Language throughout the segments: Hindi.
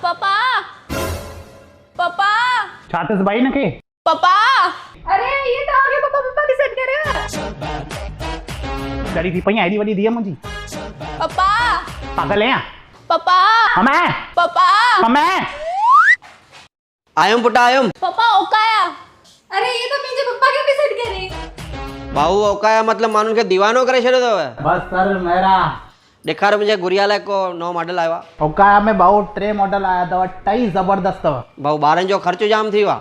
पप्पा पप्पा छातस भाई न के पप्पा अरे ये तो आगे पप्पा पप्पा की सेट करे डरी थी पई आईडी वाली दिया मुझी पप्पा पागल है पप्पा हमें पप्पा हमें आयम पुटा आयम पप्पा ओकाया अरे ये तो मुझे पप्पा के भी सेट करे भाऊ औकाया मतलब मानो के दीवानो करे छे तो बस सर मेरा दिखारो मुझे गुड़ियाला को नौ मॉडल आया ओकाया में भाऊ 3 मॉडल आया था टई जबरदस्त भाऊ बारन जो खर्चो जाम थी वा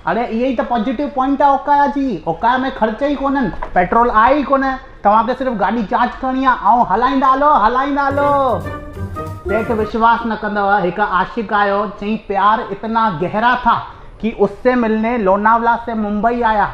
अरे यही तो पॉजिटिव पॉइंट है ओकाया जी ओकाया में खर्च ही कोन पेट्रोल आए ही कोन तव्हां के सिर्फ गाड़ी चार्ज करनी है ऐं हलाईंदा हलो देख विश्वास न कंदव एक आशिक आयो चई प्यार इतना गहरा था कि उससे मिलने लोनावला से मुंबई आया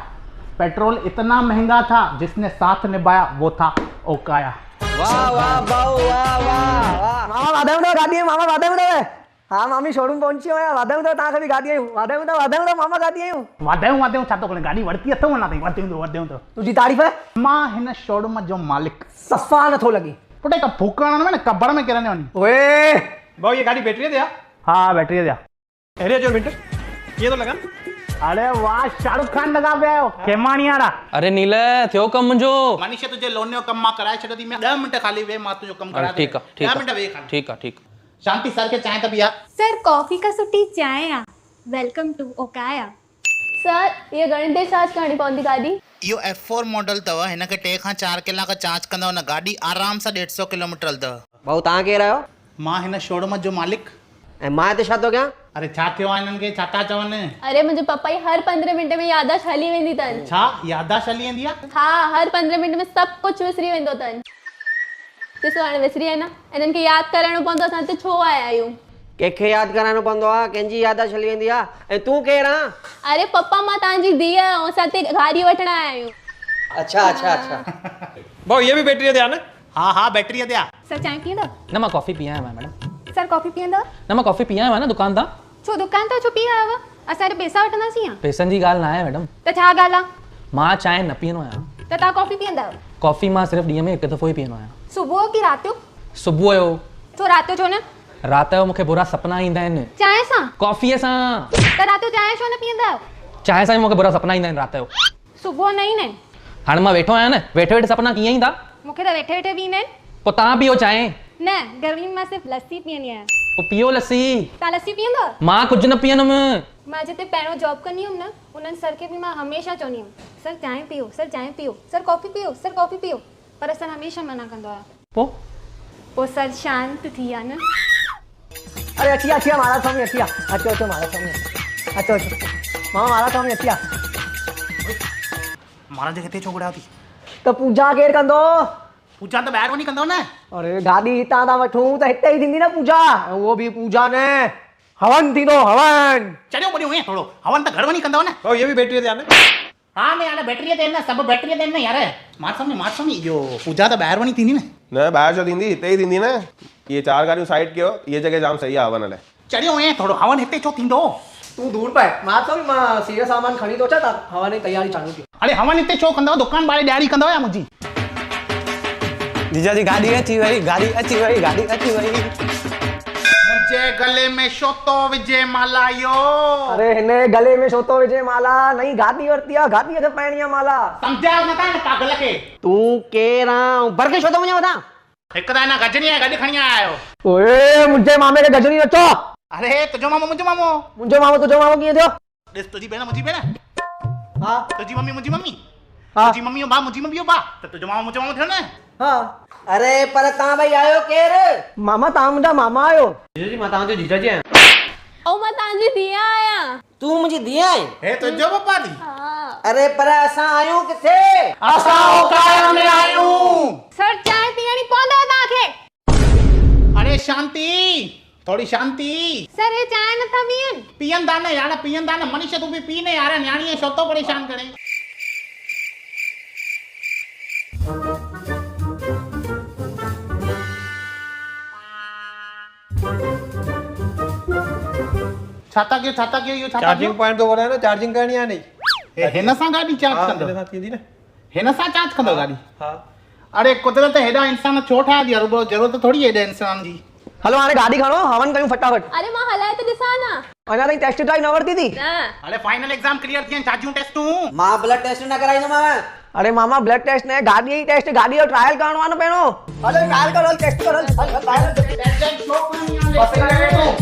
पेट्रोल इतना महंगा था जिसने साथ निभाया वो था ओकाया वाह वाह भाऊ वाह वाह वाह मामा वादे में गाड़ी है मामा वादे में हाँ मामी शोरूम पहुंची हो वादे में ता कभी गाड़ी आयो वादे में मामा गाड़ी आयो वादेऊं छा तो कोन गाड़ी वरती अथव ना वादेऊं तो तुझी तारीफ है मां हिन शोरूम जो मालिक सफ़ा नथो लगी पुटे का फूकण में कब्र में किरने वनी ओए भाऊ ये गाड़ी बैटरी दिया हाँ बैटरी दिया अरे जो मिनट ये तो लगा अरे वाह शाहरुख खान लगा पे आयो खेमाणी वाला अरे नीले थियो कम मुंहिंजो मनीष तुझे लोन जो कम मां कराए छॾो थी मैं 10 मिनट खाली वे मां तुझो कम करा ठीक आहे 10 मिनट वे खाली ठीक आहे शांति सर के चाय तब यार सर कॉफी का सुठी चाय आ वेलकम टू ओकाया सर ये घणी देर चार्ज करनी पवंदी गाड़ी यो F4 मॉडल तव हिन के 3 खां 4 कलाक चार्ज कंदव न गाड़ी आराम सां 150 किलोमीटर हलंदव भाऊ ता के रहो मां हिन शोरूम जो मालिक ए मां ते छा तो क्या अरे छा थियो आहे हिननि खे छा था चवनि अरे मुझे पापा ही हर 15 मिनट में याददाश्त हली वेंदी तन छा याददाश्त हली वेंदी आहे हाँ हर 15 मिनट में सब कुछ विसरी वेंदो तन ॾिसो हाणे विसरी आहे न इन्हनि खे यादि करणो पवंदो असां हिते छो आया आहियूं केखे याद करानो पवंदो आ कंहिंजी याददाश्त हली वेंदी आ ऐं तूं केरु आ अरे पप्पा मां तव्हांजी धीउ आहियां ऐं असां हिते गाड़ी वठण आया आहियूं अच्छा अच्छा अच्छा भाऊ ये भी बैटरी दिया ना हाँ बैटरी दिया सर चांहि पीअंदव न मां कॉफ़ी पी आहियो आहियां मैडम सर कॉफी पीअंदव न मां कॉफ़ी पी आहियो आहियां न दुकान तां छो दुकान तां छो पी आया हुआ असां हिते पैसा वठंदासीं या पैसनि जी ॻाल्हि न आहे मैडम त छा ॻाल्हि आहे मां चांहि न पीअंदो आहियां त तव्हां कॉफी पीअंदव कॉफ़ी मां सिर्फ़ु ॾींहं में हिकु दफ़ो ई पीअंदो आहियां सुबुह की राति जो सुबुह जो छो राति जो छो न राति जो मूंखे बुरा सपना ईंदा आहिनि चांहि सां कॉफ़ीअ सां त राति जो चांहि छो न पीअंदव चांहि सां ई मूंखे बुरा सपना ईंदा आहिनि राति जो सुबुह न ईंदा आहिनि हाणे मां वेठो आहियां न वेठे वेठे सपना कीअं ईंदा मूंखे त वेठे वेठे बि ईंदा आहिनि पोइ तव्हां पीओ चांहि न गर्मी में मां सिर्फ़ु लस्सी पीअंदी आहियां पोइ पीओ लस्सी तव्हां लस्सी पीअंदव मां कुझु न पीअंदुमि मां जिते पहिरियों जॉब कंदी हुअमि न उन्हनि सर खे बि मां हमेशह चवंदी हुअमि सर चांहि पीओ सर कॉफ़ी पीओ पर सर हमेशह मना कंदो आहे पोइ सर शांत थी विया न अरे अचिया मारा स्वामी अचिया अचो मारा स्वामी अचो मामा मारा स्वामी अचिया महाराज किथे छोकड़ा थी तो पूजा केर कंदो पूजा तो ॿाहिरि वञी कंदव न अरे गाड़ी हितां था वठूं त हिते ई थींदी न पूजा ऐं उहो बि पूजा न हवन थींदो हवन चढ़ियो पड़ियो हे थोड़ो हवन त घर वञी कंदव न भाऊ ये भी बैटरी दिया ना हाँ मैं यार बैटरी दे न सब बैटरी दे न यार मार स्वामी यो पूजा तो ॿाहिरि वञी थींदी न न ॿाहिरि छो थींदी हिते ई थींदी न ये 4 गाड़ियूं साइड कयो ये जगह जाम सही आहे हवन लाइ चढ़ियो हे थोड़ो हवन हिते छो थींदो तू दूर पए मां तो मां सीरियस सामान खणी तो अचां त हवन जी तयारी चालू थी अरे हवन हिते छो कंदव दुकान वारे ॾियारी कंदव या मुंहिंजी जीजा जी गाड़ी अची वई मुंहिंजे गले में शोतो विझे माला यो अरे हिने गले में छोतो विझे माला नई गादी वरती आहे गादी ते पाइणी आहे माला सम्झायो नथा न पागल खे तूं केरु आ बरके छो तो मुंहिंजे मथां हिकु त न गजनी आहे गॾु खणी आया आहियो ओए मुंहिंजे मामे खे गजनी अचो अरे तुंहिंजो मामो मुंहिंजो मामो तुंहिंजो मामो कीअं थियो ॾिस तुंहिंजी भेण मुंहिंजी भेण हा तुंहिंजी मम्मी मुंहिंजी मम्मी हा तुंहिंजी मम्मी जो भाउ मुंहिंजी मम्मी जो भाउ त तुंहिंजो मामो मुंहिंजो मामो थियो न हा अरे पर तव्हां भई आयो केरु मामा तव्हां मुंहिंजा मामा आहियो जीजू जी मां तव्हांजो जीजा जी आहियां ऐं मां तव्हांजी धीउ आहियां तूं मुंहिंजी धीउ आहीं हे तुंहिंजो पप्पा दी हा अरे पर असां आहियूं किथे असां ओकाया में आहियूं सर चांहि पीअणी पवंदव तव्हांखे अरे शांति थोड़ी शांति सर हे चांहि नथा पीअनि पीअंदा न यार पीअंदा न मनीष तू भी पी न यार न्याणी छो तो परेशान करे छाता क्यों यो छाता चार्जिंग पॉइंट तो बोला है ना चार्जिंग करनी है नहीं हिन सां गाड़ी चार्ज हाँ कंदो मेरे साथ थी ना हिन सां चार्ज कंदो गाड़ी हाँ अरे कुदरत हेॾा इंसान छो ठाहिया थी रुगो जरूरत थोड़ी है हेॾे इंसान जी हलो हाणे गाॾी खणो हवन कयूं फटाफट। अरे मां हलाए त ॾिसां न। अञा ताईं टेस्ट ड्राइव न वरिती थी? अरे फाइनल एग्जाम क्लियर थियनि छा जूं टेस्टूं? मां ब्लड टेस्ट न कराईंदोमांव। अरे मामा ब्लड टेस्ट न गाॾी जी टेस्ट, गाॾी जो ट्रायल करणो आहे न पहिरियों। हलो ट्रायल करो, टेस्ट करो।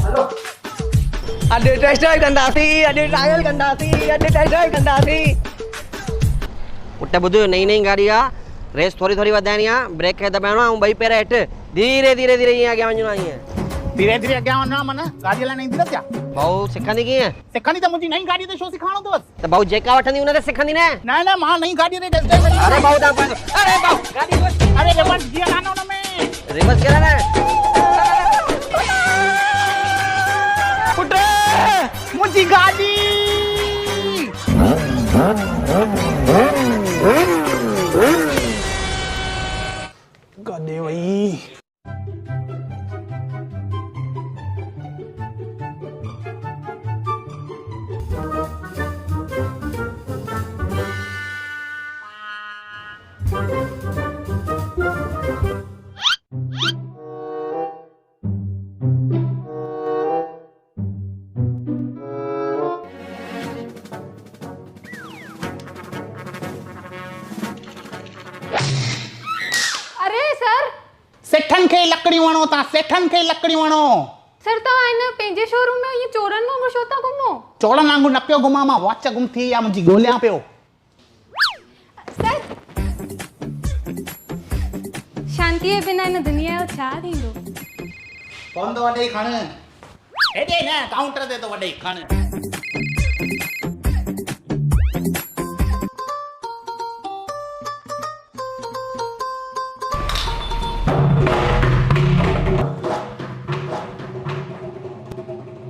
हलो अॼु टेस्ट ड्राइव कंदासीं, अॼु ट्रायल कंदासीं, अॼु टेस्ट ड्राइव कंदासीं। पुट ॿुध, नई नई गाड़ी आहे, रेस थोरी थोरी वधाइणी आहे, ब्रेक खे दॿाइणो आहे ऐं ॿई पेर हेठि धीरे धीरे धीरे ईअं अॻियां वञणो आहे। ईअं धीरे धीरे अॻियां वञणो माना गाॾी हलाइण ईंदी न छा? भाऊ सिखंदी कीअं? सिखंदी त मुंहिंजी नई गाॾी ते छो सिखाइणो अथवसि? त भाऊ जेका वठंदी उन ते सिखंदी न। न न मां नई गाॾी ते टेस्ट ड्राइव अरे भाऊ तव्हां पंहिंजो, अरे भाऊ गाॾी अरे रिवर्स गियर आनो हुन में। रिवर्स गियर आहे न। पुट मुंहिंजी गाॾी। गधे वही। अरे सर सेठनि खे लकड़ियूं वणो था, सेठनि खे लकड़ियूं वणो। सर तव्हां हिन पंहिंजे शोरूम में इहे चोरनि वांगुरु छो था घुमो? चोरनि वांगुरु न पियो घुमां मां, वॉच गुम थी आहे मुंहिंजी, ॻोल्हियां पियो। सर शांति जे बिना हिन दुनिया जो छा थींदो? कौन तो वॾे खण हेॾे न काउंटर ते तो वॾे खण।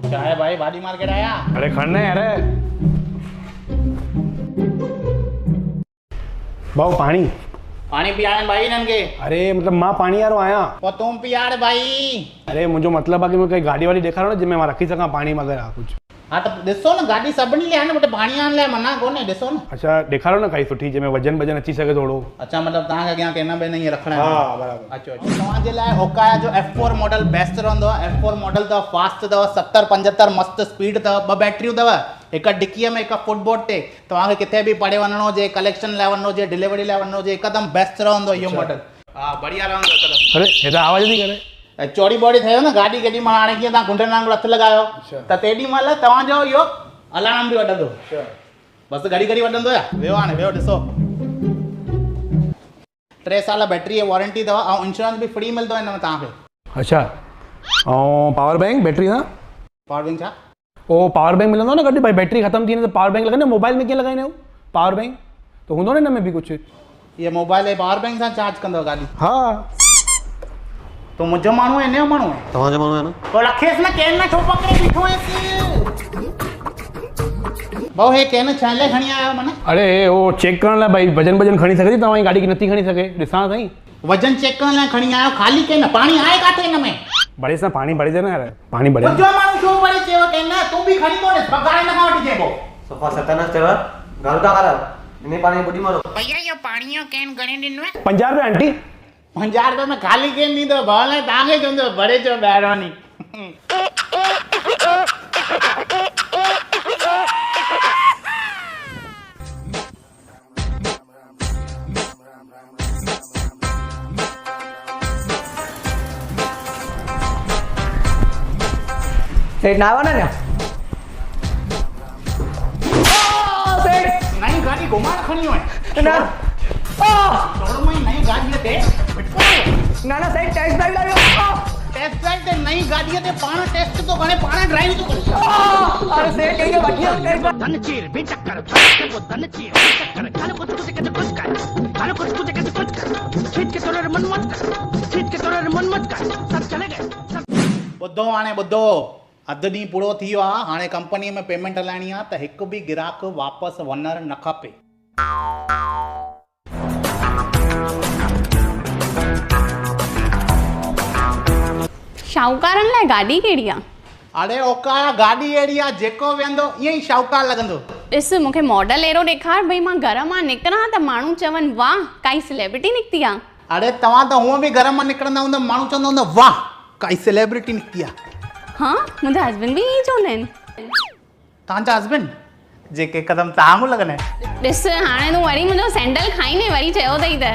क्या है भाई, बाड़ी मार्केट आया? अरे खड़ने यार। भाऊ पानी। पानी पियाड़े भाई इन्हनि खे। अरे मतलब मां पानी वारो आहियां। पोइ तूं पियाड़ भाई। अरे मुंहिंजो मतिलबु आहे कि मूंखे गाॾी वाड़ी ॾेखारो न जंहिंमें मां रखी सघां पाणी वग़ैरह कुझु। हाँ तो ॾिसो न गाॾी सभिनी लाइ आहे न, बट पाणी आणण लाइ मना कोन्हे, ॾिसो न। अच्छा ॾेखारो न काई सुठी जंहिंमें वजन वजन अची सघे थोरो। अच्छा मतलब तव्हांखे अॻियां कंहिं न ॿिए न ईअं रखणा आहिनि? हाँ बराबर। अचो अचो। तव्हांजे लाइ ओकाया जो F4 मॉडल बेस्ट रहंदो आहे। F4 मॉडल अथव, फास्ट अथव, 70-75 मस्त स्पीड अथव, 2 बैटरियूं अथव, हिकु डिकीअ में हिकु फुटबोर्ड ते। तव्हांखे किथे बि पढ़े वञिणो हुजे, कलेक्शन लाइ वञिणो हुजे, डिलीवरी लाइ वञिणो हुजे, हिकदमि बेस्ट रहंदो इहो मॉडल। हा बढ़िया रहंदो हिकदमि। अरे हे त आवाज़ थी करे। ऐं चौड़ी बॉडी ठहियो न गाॾी, केॾी महिल हाणे कीअं तव्हां गुंडनि वांगुरु हथु लॻायो त तेॾी महिल तव्हांजो इहो अलार्म बि वॼंदो। बसि घड़ी घड़ी वॼंदो या वियो हाणे वियो ॾिसो। 3 साल बैटरी जी वारंटी अथव ऐं इंश्योरेंस बि फ्री मिलंदो हिन में तव्हांखे। अच्छा ऐं पावर बैंक बैटरी सां? पावर बैंक छा? ओ पावर बैंक मिलंदो न गॾु भाई, बैटरी ख़तम थी वञे त पावर बैंक लॻंदो। मोबाइल में कीअं लॻाईंदा आहियो पावर बैंक? त हूंदो न हिन में बि कुझु? ये मोबाइल जे पावर बैंक सां चार्ज कंदव गाॾी? हा। तूं मुंहिंजो माण्हू आहे, हिनजो माण्हू आहे? तव्हांजो माण्हू आहे न। पोइ रखेसि न, केन न छो पकिड़े बीठो आहिसि? भाऊ हे केन छा लाइ खणी आया आहियो माना? अरे ओ चेक करण लाइ भाई वजन वजन खणी सघे थी तव्हांजी गाॾी की नथी खणी सघे, ॾिसां साईं। वजन चेक करण लाइ खणी आयो, ख़ाली केन? पाणी आहे काथे हिन में? बड़े सां पाणी भरे दे न यार, पाणी भरे। मुंहिंजो माण्हू छो भरे चयो केन? तूं बि खणी तो ॾिस, पगार न खां वठी चइबो। सफ़ा सतनास चव गाल था कर इन पाणी बुडी मारो। भैया इहो पाणी जो केन घणे ॾिनो आहे? 50 रुपया आंटी। 50 रुपए में ख़ाली केन ॾींदो? भाउ तव्हांखे चवंदो भरे चओ महिरबानी। सेठ ना आवा ना सेठ नई गाड़ी घुमाण खणी वञ ना छोड़ में नई गाड़ी ते ना ना सेठ टेस्ट ड्राइव लायो। टेस्ट ड्राइव ते नई गाड़ी ते पाण टेस्ट तो करे, पाण ड्राइव तो करे। अरे सेठ ये बढ़िया टेस्ट धन चीर बेचक्कर भाग को धन चीर बेचक्कर काल को तुझे कैसे कुछ कर काल को तुझे कैसे कुछ कर छीट के तोरे मन मत कर छीट के तोरे मन मत कर सब चले गए। बुद्धो हाणे बुद्धो, अधु ॾींहुं पूरो थी वियो आहे, हाणे कंपनीअ में पेमेंट हलाइणी आहे त हिकु बि ग्राहक वापसि वञणु न खपे। शाहूकारनि लाइ गाॾी कहिड़ी आहे? अरे ओकारा गाॾी अहिड़ी आहे जेको वेंदो ईअं ई शाहूकार लॻंदो। ॾिस मूंखे मॉडल अहिड़ो ॾेखार भई मां घर मां निकिरां त माण्हू चवनि वाह काई सेलिब्रिटी निकिती आहे। अरे तव्हां त हूअं बि घर मां निकिरंदा हूंदा, माण्हू चवंदा हूंदा वाह काई सेलिब्रिटी निकिती आहे हाँ मुंहिंजा हस्बैंड बि ईअं चवंदा आहिनि तव्हांजा हस्बैंड जेके हिकदमि तव्हां लॻनि ॾिस हाणे तूं वरी मुंहिंजो सैंडल खाईंदे वरी चयो अथई त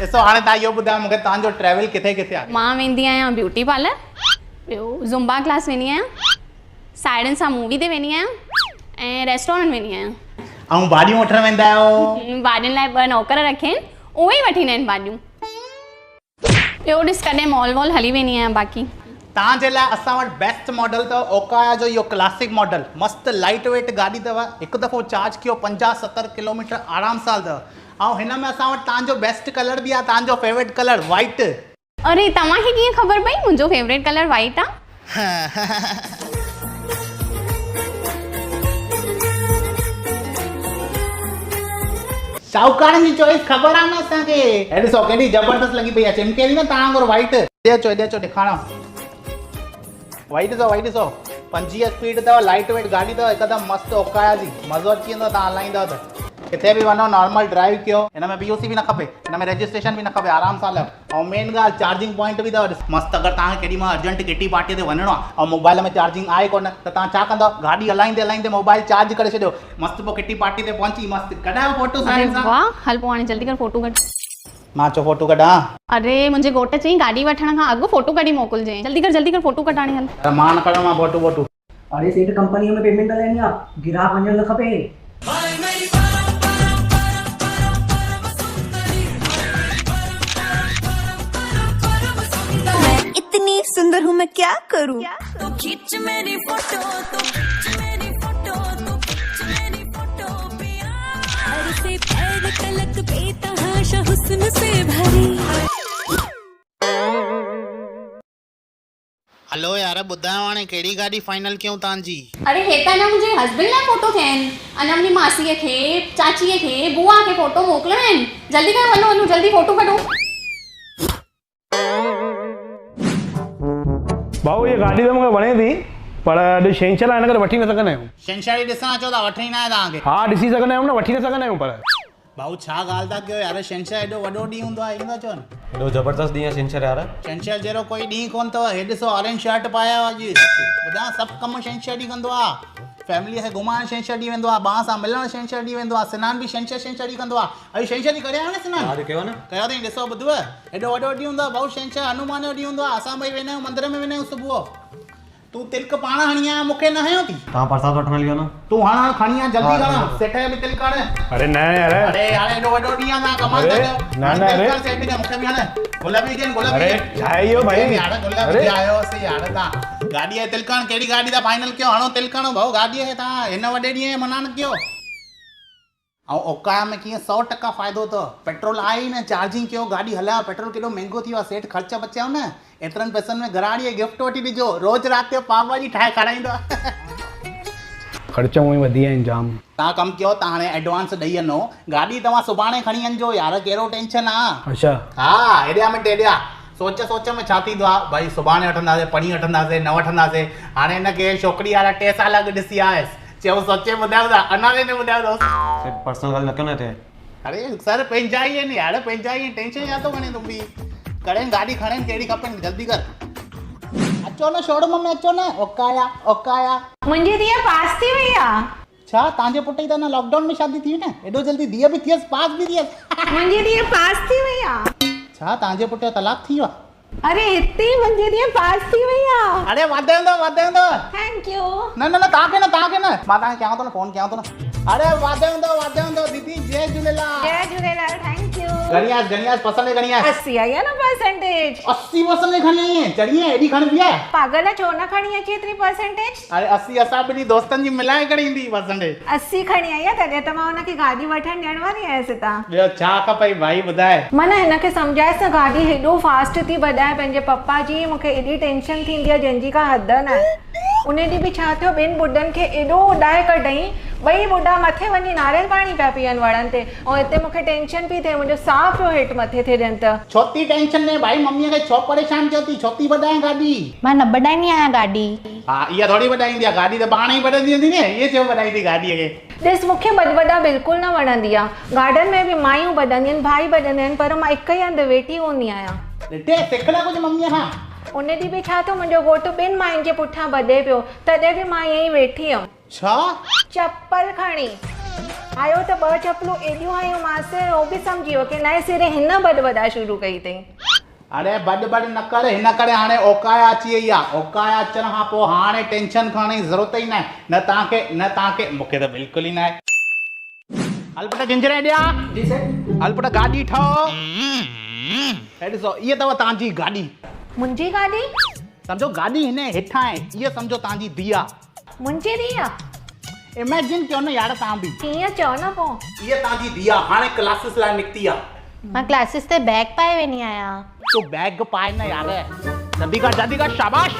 ॾिसो हाणे तव्हां इहो ॿुधायो मूंखे तव्हांजो ट्रैवल किथे किथे आहे मां वेंदी आहियां ब्यूटी पार्लर ॿियो ज़ुम्बा क्लास वेंदी आहियां साहेड़ियुनि सां मूवी ते वेंदी आहियां ऐं रेस्टोरेंट वेंदी आहियां ऐं भाॼियूं वठणु वेंदा आहियो भाॼियुनि लाइ 2 नौकर रखे आहिनि उहे ई वठी ईंदा आहिनि भाॼियूं ॿियो ॾिस कॾहिं मॉल वॉल हली वेंदी आहियां बाक़ी तव्हांजे लाइ असां वटि बेस्ट मॉडल अथव ओकाया जो इहो क्लासिक मॉडल मस्तु लाइट वेट गाॾी अथव हिकु दफ़ो चार्ज कयो 50-70 किलोमीटर आराम सां अथव ऐं हिन में असां वटि तव्हांजो बेस्ट कलर बि आहे तव्हांजो फेवरेट कलर वाइट अरे तव्हांखे कीअं ख़बर पई मुंहिंजो फेवरेट कलर वाइट आहे शाहूकारनि जी चॉइस ख़बर आहे न असांखे हे ॾिसो केॾी ज़बरदस्त लॻी पई आहे चिमके थी न तव्हां वांगुरु वाइट हेॾे अचो ॾेखारियां वाइट ॾिसो 50 स्पीड अथव लाइट वेट गाॾी अथव हिकदमि मस्तु ओकाया जी मज़ो अची वेंदो तव्हां हलाईंदव त किथे बि वञो नॉर्मल ड्राइव कयो हिन में POC बि न खपे हिन में रजिस्ट्रेशन बि न खपे आराम सां हलियो ऐं मेन ॻाल्हि चार्जिंग पॉइंट बि अथव मस्तु अगरि तव्हांखे केॾी महिल अर्जेंट किटी पार्टीअ ते वञिणो आहे ऐं मोबाइल में चार्जिंग आहे कोन त तव्हां छा कंदव गाॾी हलाईंदे हलाईंदे मोबाइल चार्ज करे छॾियो मस्तु पोइ किटी पार्टी ते पहुची मस्तु कढायो फोटो अरे साइड सां वाह हल पोइ हाणे जल्दी कर फोटो कढ मां चयो फोटो कढां अरे मुंहिंजे घोट चई गाॾी वठण खां अॻु फोटो कढी मोकिलिजे जल्दी कर फोटो कढाणी हल पर मां न कढां मां फोटो अरे सेठ कंपनीअ में पेमेंट लेनी आहे गिराक वञण न खपे इतनी सुंदर हूँ मैं क्या करूँ तो खींच मेरी फोटो तो खींच मेरी फोटो तो खींच मेरी फोटो पिया पैर से पैर तलक बेतहाशा हुस्न से भरी हलो यार ॿुधायो हाणे कहिड़ी गाॾी फाइनल कयूं तव्हांजी अरे हे त अञा मुंहिंजे हस्बैंड लाइ फोटो थिया आहिनि अञा मुंहिंजी मासीअ खे चाचीअ खे बुआ खे फोटो मोकिलणा आहिनि जल्दी कर वञो जल्दी फोटो कढो भाऊ ये गाॾी त मूंखे वणे थी पर अॼु छंछरु आहे हिन करे वठी न सघंदा आहियूं छंछरु ॾिसणु अचो था वठी न आहे तव्हांखे हा ॾिसी सघंदा आहियूं न वठी न सघंदा आहियूं पर भाऊ छा ॻाल्हि था कयो यार छंछरु एॾो वॾो ॾींहुं हूंदो आहे ईंदो चवनि हेॾो ज़बरदस्त ॾींहुं आहे छंछरु यार छंछरु जहिड़ो कोई ॾींहुं कोन अथव हे ॾिसो ऑरेंज शर्ट पाया अॼु ॿुधां सभु कमु छंछरु ॾींहुं कंदो आहे फैमिलीअ खे घुमाइण छंछरु ॾींहुं वेंदो आहे ॿार सां मिलणु छंछरु ॾींहुं वेंदो आहे सनानु बि छंछरु ॾींहुं कंदो आहे अॼु छंछरु ॾींहुं करिया न सनानु कयो न कयो अथई ॾिसो ॿुधव हेॾो वॾो ॾींहुं हूंदो आहे भाऊ छंछरु हनुमान जो ॾींहुं हूंदो आहे असां ॿई वेंदा आहियूं मंदर में वेंदा आहियूं सुबुह तूं तिलक पाण हणी आया मूंखे न हयो थी तव्हां प्रसाद वठण हली वञो न तूं हाणे खणी आ जल्दी खणा सेठ जो बि तिलक हण अरे न यार अरे यार एॾो वॾो ॾींहुं आहे तव्हां कमाल था कयो न अरे सेठ खे मूंखे बि हण गुलाबी हुजनि गुलाबी अरे छा आहे इहो भाई यार गुलाबी आयोसीं यार तव्हां गाॾीअ जो तिलक हण कहिड़ी गाॾी था फाइनल कयो हणो तिलक हणो भाऊ गाॾीअ खे तव्हां हिन वॾे ॾींहं मना न कयो ऐं ओकाया में कीअं 100% फ़ाइदो अथव पेट्रोल आहे ई न चार्जिंग कयो गाॾी हलायो पेट्रोल केॾो महांगो थी वियो आहे सेठ ख़र्च बचायो न एतिरनि पैसनि में घराड़ीअ गिफ्ट वठी ॾिजो रोज़ राति जो पाव भाजी ठाहे खाराईंदो ख़र्च उहे वधी आहिनि जाम तव्हां कमु कयो तव्हां हाणे एडवांस ॾेई वञो गाॾी तव्हां सुभाणे खणी वञिजो यार कहिड़ो टेंशन आहे अच्छा हा हेॾिया में टेॾिया सोच में छा थींदो आहे भाई सुभाणे वठंदासीं पणी वठंदासीं न वठंदासीं हाणे हिनखे छोकिरी वारा 2 साल अॻु ॾिसी आयसि चयो सोचे ॿुधायो था अञा ताईं न ॿुधायो अथसि पर्सनल ॻाल्हि न कयो न हिते अरे सर पंहिंजा ई आहिनि यार पंहिंजा ई टेंशन छा थो खणे तूं बि करें गाॾी खणनि कहिड़ी खपनि जल्दी कर अचो न शोरूम में अचो न ओकाया मुंहिंजी धीअ पास थी वई आहे छा तव्हांजे पुट जी त न लॉकडाउन में शादी थी न एॾो जल्दी धीअ बि थियसि पास बि थियसि मुंहिंजी धीअ पास थी वई आहे छा तव्हांजे पुट जो तलाक थी वियो आहे अरे हिते ई मुंहिंजी धीअ पास थी वई आहे अरे वाधाईंदो थैंक यू न तव्हांखे न मां तव्हांखे कयांव थो न फोन कयांव थो न अरे वाधाईंदो दीदी जय झूलेलाल थैंक यू गणियास पसंद है गणियास 80 आई आहे न परसेंटेज 80% खणी आई है चढ़िए एडी खण बिया पागल छो न खणी अची एतिरी परसेंटेज अरे 80 असां ॿिनी दोस्तनि जी मिलाए खणी ईंदी परसेंटेज 80 खणी आई आहे तॾहिं त मां हुनखे गाॾी वठण ॾियण वारी आयसि हितां ॿियो छा खपई भाई ॿुधाए माना हिनखे सम्झाएसि न गाॾी हेॾो फास्ट थी वधाए पंहिंजे पप्पा जी मूंखे एॾी टेंशन थींदी आहे जंहिंजी का हद न उन ॾींहुं बि छा थियो ॿिनि ॿुढनि खे एॾो उॾाए कढई ॿई ॿुढा मथे वञी नारियल पाणी पिया पीअनि वणनि ते ऐं हिते मूंखे टेंशन पई थिए मुंहिंजो साह पियो हेठि मथे थिए ॾियनि त छो थी टेंशन ने भाई मम्मीअ खे छो परेशान कयो थी छो थी वधाए गाॾी मां न वधाईंदी आहियां गाॾी हा इहा थोरी वधाईंदी आहे गाॾी त पाण ई वधंदी हूंदी न इहे छो वधाईंदी गाॾीअ खे ॾिस मूंखे वॾा बिल्कुलु न वणंदी आहे गार्डन में बि मायूं वधंदियूं आहिनि भाई वधंदा आहिनि पर मां हिक ई हंधि वेठी हूंदी आहियां ॾिठे सिखला कुझु मम्मीअ खां उन ॾींहुं बि छा थियो, मुंहिंजो घोटु ॿिनि मायुनि जे पुठियां भॼे पियो, तॾहिं बि मां ईअं ई वेठी हुयमि छा चप्पल खणी आयो त 2 चप्पलूं एॾियूं आयूं मांसि, उहो बि सम्झी वियो की नए सिरे हिन बॾ शुरू कई अथई। अरे बॾ न कर, हिन करे हाणे ओकाया अची वई आहे। ओकाया अचण खां पोइ हाणे टेंशन खणण जी ज़रूरत ई न तव्हांखे मूंखे त बिल्कुलु ई न आहे। हल पुट जिंजर ॾिया जी सेठ। हल पुट गाॾी ठहो। हे ॾिसो इहा अथव तव्हांजी गाॾी। मुंहिंजी गाॾी? सम्झो गाॾी हिन हेठां आहे, इहा सम्झो तव्हांजी धीउ मुंहिंजी धीउ? इमेजिन कयो न यार तव्हां बि। कीअं चओ न पोइ। इहा तव्हांजी धीउ हाणे क्लासिस लाइ निकिती आहे। मां क्लासिस ते बैग पाए वेंदी आहियां। तो बैग पाए न यार, जल्दी कर शाबाश।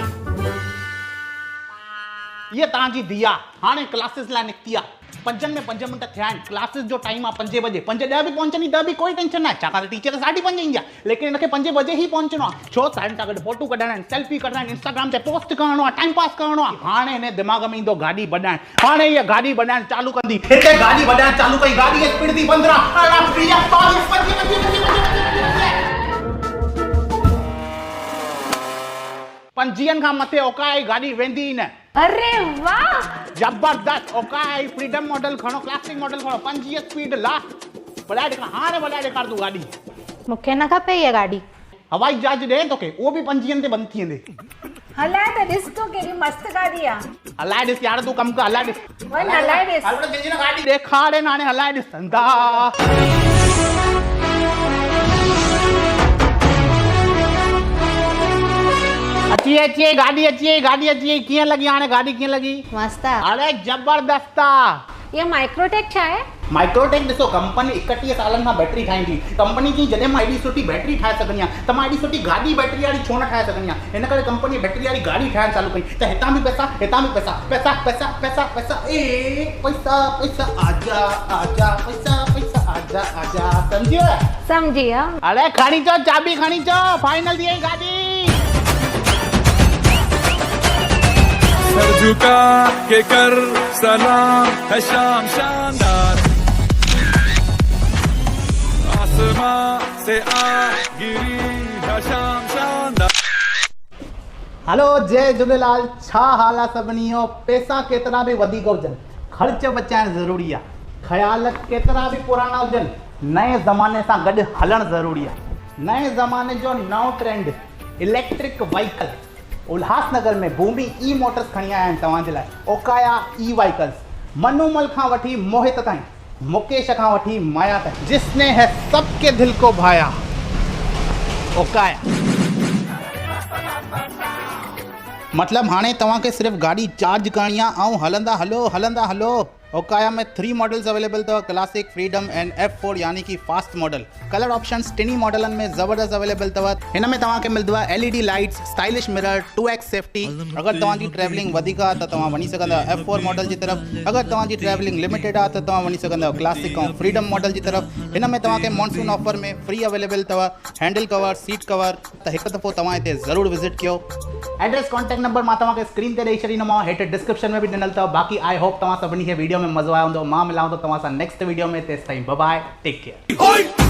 ये तव्हांजी धीउ हाणे क्लासिस लाइ निकिती आहे। 5 मिंट थिया आहिनि, क्लासिस जो टाइम आहे 5 बजे। 5:10 बि पहुचंदी त बि कोई टेंशन न आहे, छाकाणि टीचर 5:30 ईंदी आहे, लेकिन हिनखे 5 बजे ई पहुचणो आहे। छो साइड सां गॾु फोटो कढाइणा आहिनि, सेल्फी कढाइणा आहिनि, इंस्टाग्राम ते पोस्ट करणो आहे, टाइम पास करणो आहे। हाणे हिन दिमाग़ में ईंदो गाॾी बधाइण। हाणे इहा गाॾी बधाइण चालू कंदी, हिते गाॾी बधाइण चालू कई, गाॾी जी स्पीड थी 15 50 खां मथे ओकाया जी गाॾी वेंदी ई न। अरे वाह जबरदस्त। ओकाया जी फ्रीडम मॉडल खणो, क्लासिक मॉडल खणो, 50 स्पीड लास्ट बधाए ॾेखार। हाणे बधाए ॾेखार तूं गाॾी। मूंखे न खपे इहा गाॾी। हवाई जहाज ॾे तोखे, उहो बि 50 ते बंदि थी वेंदे। हलाए त ॾिस तो केॾी मस्त गाॾी आहे। हलाए ॾिस यार, तूं कमु कर, हलाए ॾिस। वञ हलाए ॾिस। हल जल्दी न गाॾी ॾेखार न, हाणे हलाए ॾिस धंधा। अची गाॾी अची कीअं लॻी हाणे गाॾी कीअं लॻी? मस्त आहे। अरे जबरदस्त आहे। ये माइक्रोटेक छा आहे? माइक्रोटेक ॾिसो कंपनी 31 सालनि खां बैटरी ठाहींदी। कंपनी जी जॾहिं मां एॾी सुठी बैटरी ठाहे सघंदी आहियां त मां एॾी सुठी गाॾी बैटरी वारी छो न ठाहे सघंदी आहियां। हिन करे कंपनी बैटरी वारी गाॾी ठाहिण चालू कई त हितां बि पैसा, हितां बि पैसा, पैसा पैसा पैसा पैसा ए पैसा पैसा आजा आजा पैसा पैसा आजा आजा। समझियो? समझी विया। अरे खणी चो, चाबी खणी चो, फाइनल थी वई गाॾी। सर झुका के कर सलाम है शाम शानदार, आसमां से आ गिरी है शाम शानदार। हेलो जय झूलेलाल, छा हाल आहे सभिनी जो? पैसा केतिरा बि वधीक हुजनि, ख़र्च बचाइण ज़रूरी आहे। ख़्याल केतिरा बि पुराना हुजनि, नए ज़माने सां गॾु हलणु ज़रूरी आहे। नए ज़माने जो नओं ट्रेंड इलेक्ट्रिक व्हीकल। उल्हासनगर में भूमि ई मोटर्स खणी आया आहिनि तव्हांजे लाइ। ओकाया ई व्हीकल्स, मनूमल खां वठी मोहित ताईं, मुकेश खां वठी माया ताईं, जिसने है सबके दिल को भाया, ओकाया। मतलब हाणे तव्हांखे सिर्फ़ु गाॾी चार्ज करणी आहे ऐं हलंदा हलो। ओकाया में 3 मॉडल्स अवेलेबल अथव, क्लासिक, फ्रीडम एंड F4 यानी कि फास्ट मॉडल। कलर ऑप्शंस टिनी मॉडलनि में ज़बरदस्त अवेलेबल अथव। हिन में तव्हांखे मिलंदव LED lights, stylish mirror, 2x safety. अगरि तव्हांजी ट्रैवलिंग वधीक आहे त तव्हां वञी सघंदा F4 मॉडल जी तरफ़। अगरि तव्हांजी ट्रैवलिंग लिमिटेड आहे त तव्हां वञी सघंदा क्लासिक ऐं फ्रीडम मॉडल जी तरफ़। हिन में तव्हांखे मॉनसून ऑफर में फ्री अवेलेबल अथव हैंडल कवर, सीट कवर। त हिकु दफ़ो तव्हां हिते ज़रूरु विज़िट कयो। एड्रेस कॉन्टैक्ट नंबर मां तव्हांखे स्क्रीन ते ॾेई छॾींदोमांव, हेठि डिस्क्रिप्शन में बि ॾिनल अथव। बाक़ी आई होप तव्हां सभिनी खे वीडियो में मज़ो आयो हूंदो। मां मिलांव थो तव्हां सां नेक्स्ट वीडियो में। तेसिताईं बाय बाय, टेक केयर।